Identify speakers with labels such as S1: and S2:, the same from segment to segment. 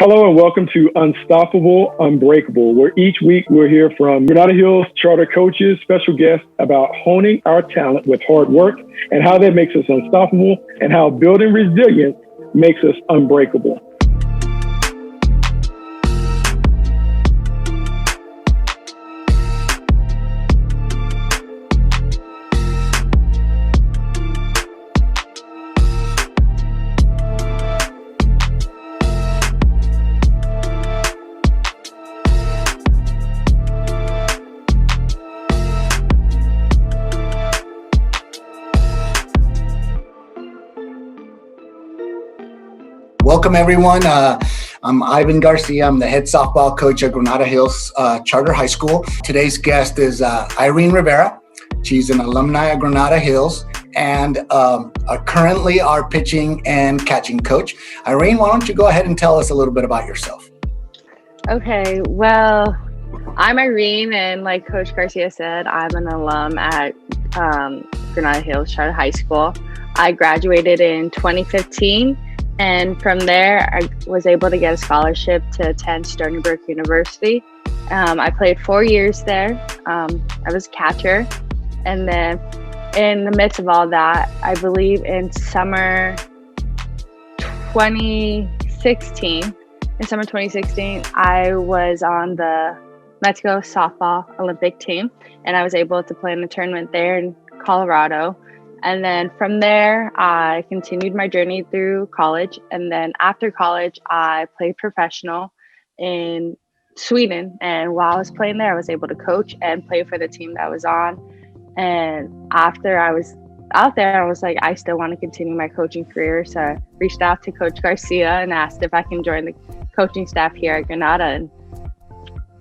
S1: Hello and welcome to Unstoppable Unbreakable, where each week we'll hear from Granada Hills charter coaches, special guests about honing our talent with hard work and how that makes us unstoppable and how building resilience makes us unbreakable.
S2: Welcome, everyone. I'm Ivan Garcia. I'm the head softball coach at Granada Hills Charter High School. Today's guest is Irene Rivera. She's an alumni at Granada Hills and currently our pitching and catching coach. Irene, why don't you go ahead and tell us a little bit about yourself?
S3: Okay, well, I'm Irene, and like Coach Garcia said, I'm an alum at Granada Hills Charter High School. I graduated in 2015. And from there, I was able to get a scholarship to attend Stony Brook University. I played 4 years there. I was a catcher. And then in the midst of all that, I believe in summer 2016, I was on the Mexico softball Olympic team. And I was able to play in a tournament there in Colorado. And then from there, I continued my journey through college. And then after college, I played professional in Sweden. And while I was playing there, I was able to coach and play for the team that I was on. And after I was out there, I was like, I still want to continue my coaching career. So I reached out to Coach Garcia and asked if I can join the coaching staff here at Granada. And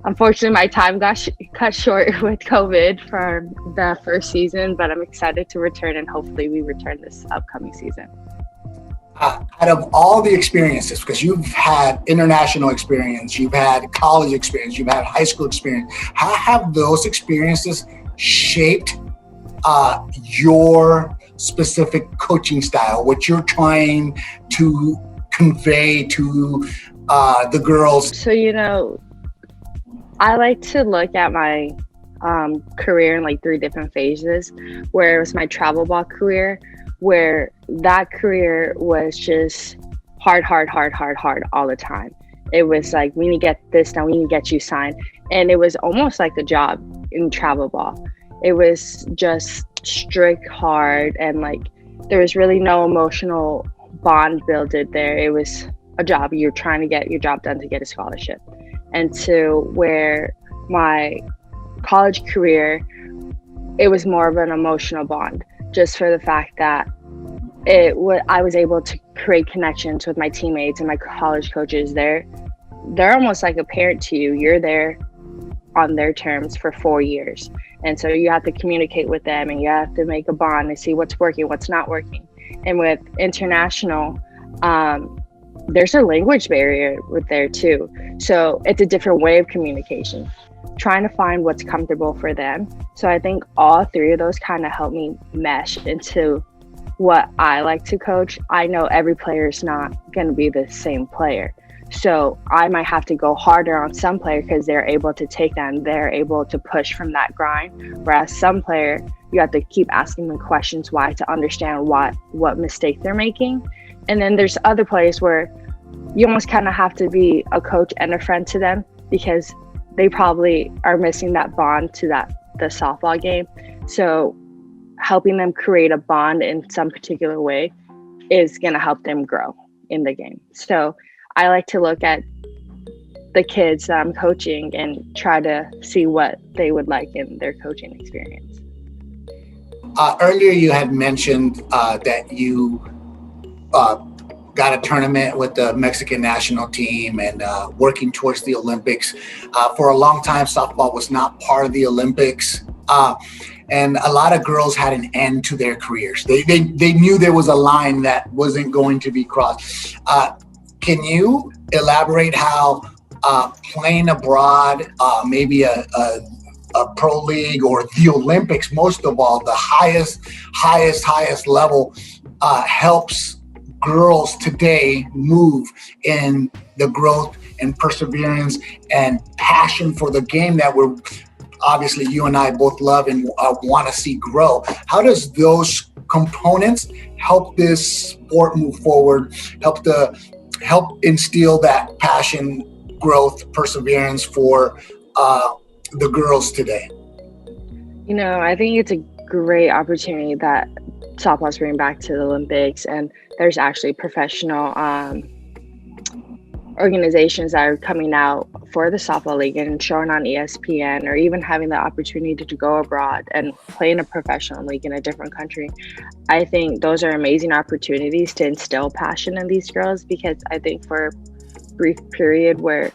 S3: unfortunately, my time got cut short with COVID for the first season, but I'm excited to return, and hopefully we return this upcoming season.
S2: Out of all the experiences, because you've had international experience, you've had college experience, you've had high school experience, how have those experiences shaped your specific coaching style, what you're trying to convey to the girls?
S3: So, I like to look at my career in like three different phases, where it was my travel ball career, where that career was just hard all the time. It was like, we need to get this done, we need to get you signed. And it was almost like a job in travel ball. It was just strict, hard, and like there was really no emotional bond built there. It was a job. You're trying to get your job done to get a scholarship. And to where my college career, it was more of an emotional bond, just for the fact that I was able to create connections with my teammates and my college coaches. They're almost like a parent to you. You're there on their terms for 4 years. And so you have to communicate with them, and you have to make a bond and see what's working, what's not working. And with international, there's a language barrier with there too. So it's a different way of communication, trying to find what's comfortable for them. So I think all three of those kind of help me mesh into what I like to coach. I know every player is not going to be the same player. So I might have to go harder on some player because they're able to take that and they're able to push from that grind. Whereas some player, you have to keep asking them questions why to understand what mistake they're making. And then there's other players where you almost kind of have to be a coach and a friend to them because they probably are missing that bond to the softball game. So helping them create a bond in some particular way is going to help them grow in the game. So I like to look at the kids that I'm coaching and try to see what they would like in their coaching experience.
S2: Earlier you had mentioned that you got a tournament with the Mexican national team and working towards the Olympics. For a long time, softball was not part of the Olympics. And a lot of girls had an end to their careers. They knew there was a line that wasn't going to be crossed. Can you elaborate how playing abroad, maybe a pro league or the Olympics, most of all, the highest level helps girls today move in the growth and perseverance and passion for the game that we're obviously you and I both love and want to see grow? How does those components help this sport move forward, help instill that passion, growth, perseverance for the girls today?
S3: You know, I think it's a great opportunity that softball's bringing back to the Olympics, and there's actually professional organizations that are coming out for the softball league and showing on ESPN, or even having the opportunity to go abroad and play in a professional league in a different country. I think those are amazing opportunities to instill passion in these girls, because I think for a brief period where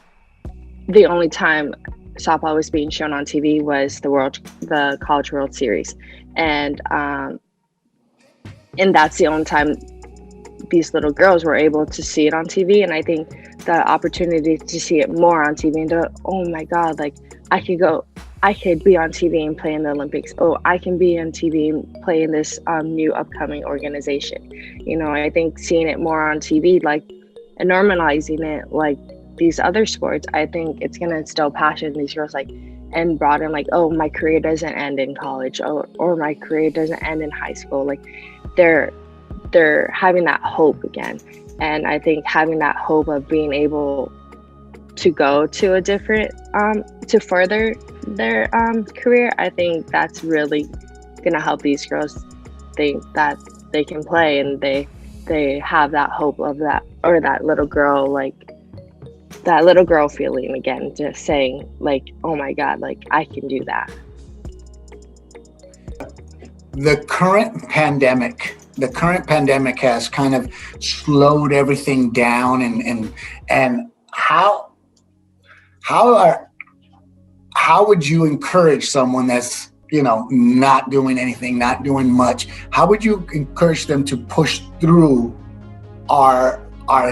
S3: the only time softball was being shown on TV was the College World Series, and that's the only time these little girls were able to see it on TV. And I think the opportunity to see it more on TV and to, oh my God, like I could be on TV and play in the Olympics. Oh, I can be on TV and play in this new upcoming organization. You know, I think seeing it more on TV, like, and normalizing it like these other sports, I think it's going to instill passion in these girls, like, and broaden, like, oh, my career doesn't end in college, or my career doesn't end in high school. Like, they're having that hope again. And I think having that hope of being able to go to a different, to further their career, I think that's really going to help these girls think that they can play, and they have that hope of that, or that little girl, like that little girl feeling again, just saying like, oh my God, like I can do that.
S2: The current pandemic has kind of slowed everything down, and how would you encourage someone that's, you know, not doing anything, not doing much? How would you encourage them to push through our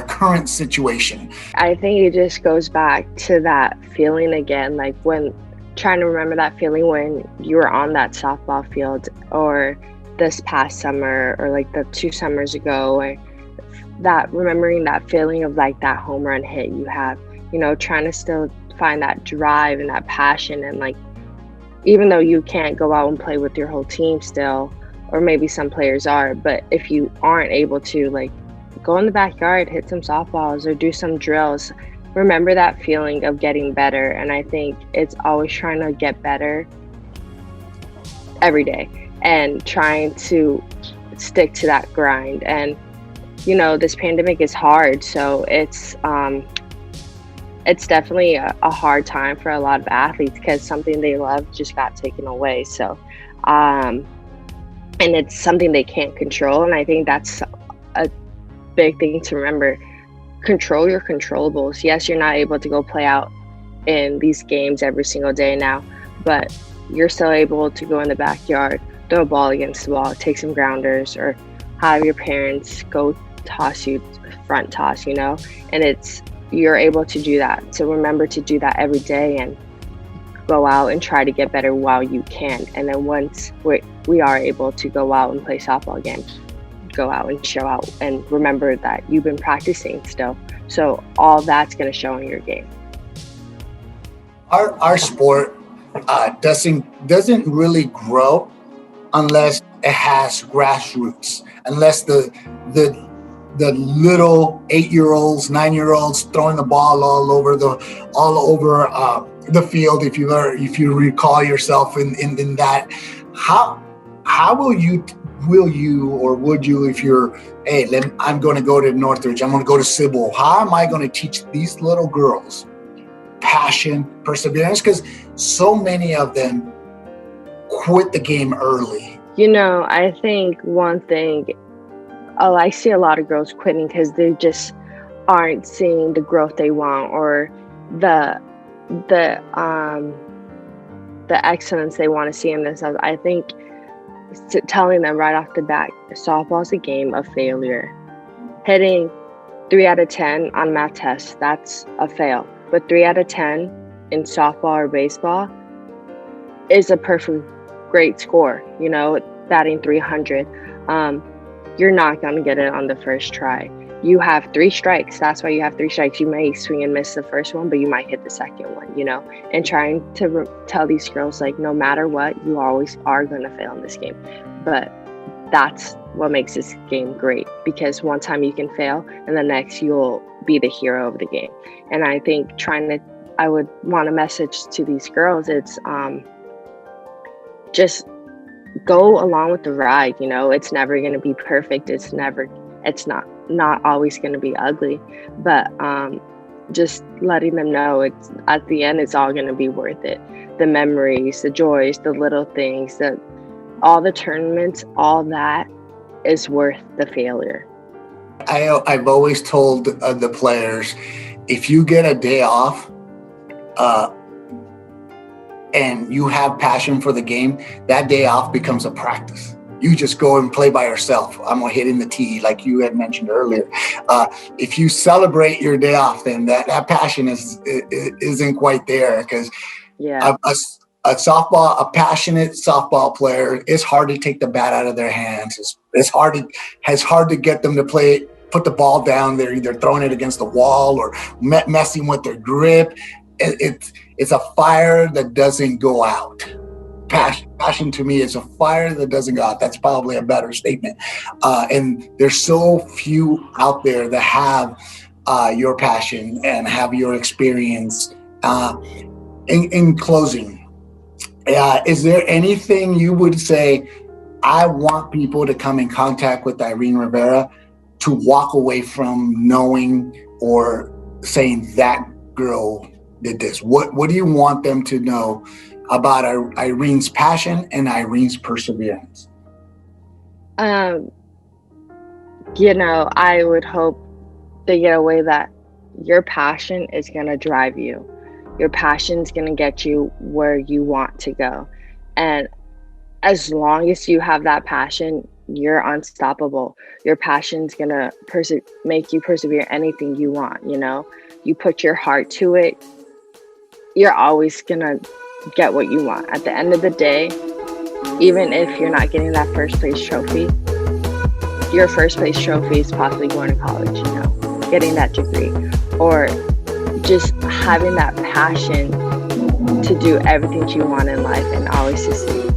S2: current situation?
S3: I think it just goes back to that feeling again, like when trying to remember that feeling when you were on that softball field, or this past summer, or like the 2 summers ago, or that remembering that feeling of like that home run hit you have, you know, trying to still find that drive and that passion. And like, even though you can't go out and play with your whole team still, or maybe some players are, but if you aren't able to, like, go in the backyard, hit some softballs or do some drills, remember that feeling of getting better. And I think it's always trying to get better every day and trying to stick to that grind. And, you know, this pandemic is hard. So it's definitely a hard time for a lot of athletes, because something they love just got taken away. So, and it's something they can't control. And I think that's a big thing to remember. Control your controllables. Yes, you're not able to go play out in these games every single day now, but you're still able to go in the backyard, throw a ball against the wall, take some grounders, or have your parents go toss you, front toss, you know, and you're able to do that. So remember to do that every day and go out and try to get better while you can. And then once we are able to go out and play softball again, go out and show out, and remember that you've been practicing still. So all that's going to show in your game.
S2: Our sport doesn't really grow unless it has grassroots, unless the little 8-year-olds, 9-year-olds throwing the ball all over the field. If you recall yourself in that, how will you, or would you, if you're, hey, I'm going to go to Northridge, I'm going to go to Sybil, how am I going to teach these little girls passion, perseverance? Because so many of them quit the game early.
S3: You know, I think one thing, I see a lot of girls quitting because they just aren't seeing the growth they want, or the excellence they want to see in themselves. I think telling them right off the bat, softball's a game of failure. Hitting 3 out of 10 on math tests, that's a fail. But 3 out of 10 in softball or baseball is a perfect great score, you know, batting 300. you're not going to get it on the first try. You have 3 strikes. That's why you have 3 strikes. You may swing and miss the first one, but you might hit the second one, and trying to tell these girls, like, no matter what, you always are going to fail in this game. But that's what makes this game great, because one time you can fail and the next you'll be the hero of the game. And I think I would want a message to these girls. It's just go along with the ride. It's never going to be perfect. It's not always going to be ugly, but just letting them know it's at the end, it's all going to be worth it. The memories, the joys, the little things, all the tournaments, all that is worth the failure.
S2: I've always told the players, if you get a day off and you have passion for the game, that day off becomes a practice. You just go and play by yourself. I'm hitting the tee, like you had mentioned earlier. If you celebrate your day off, then that passion isn't quite there, because a passionate softball player, it's hard to take the bat out of their hands. It's hard to get them to put the ball down. They're either throwing it against the wall or messing with their grip. It's a fire that doesn't go out. Passion to me is a fire that doesn't go out. That's probably a better statement. And there's so few out there that have your passion and have your experience. In closing, is there anything you would say, I want people to come in contact with Irene Rivera to walk away from knowing or saying that girl did this? What do you want them to know about Irene's passion and Irene's perseverance?
S3: I would hope they get away that your passion is going to drive you. Your passion is going to get you where you want to go. And as long as you have that passion, you're unstoppable. Your passion is going to make you persevere anything you want. You put your heart to it, you're always going to get what you want. At the end of the day, even if you're not getting that first place trophy, your first place trophy is possibly going to college, getting that degree, or just having that passion to do everything you want in life and always succeed.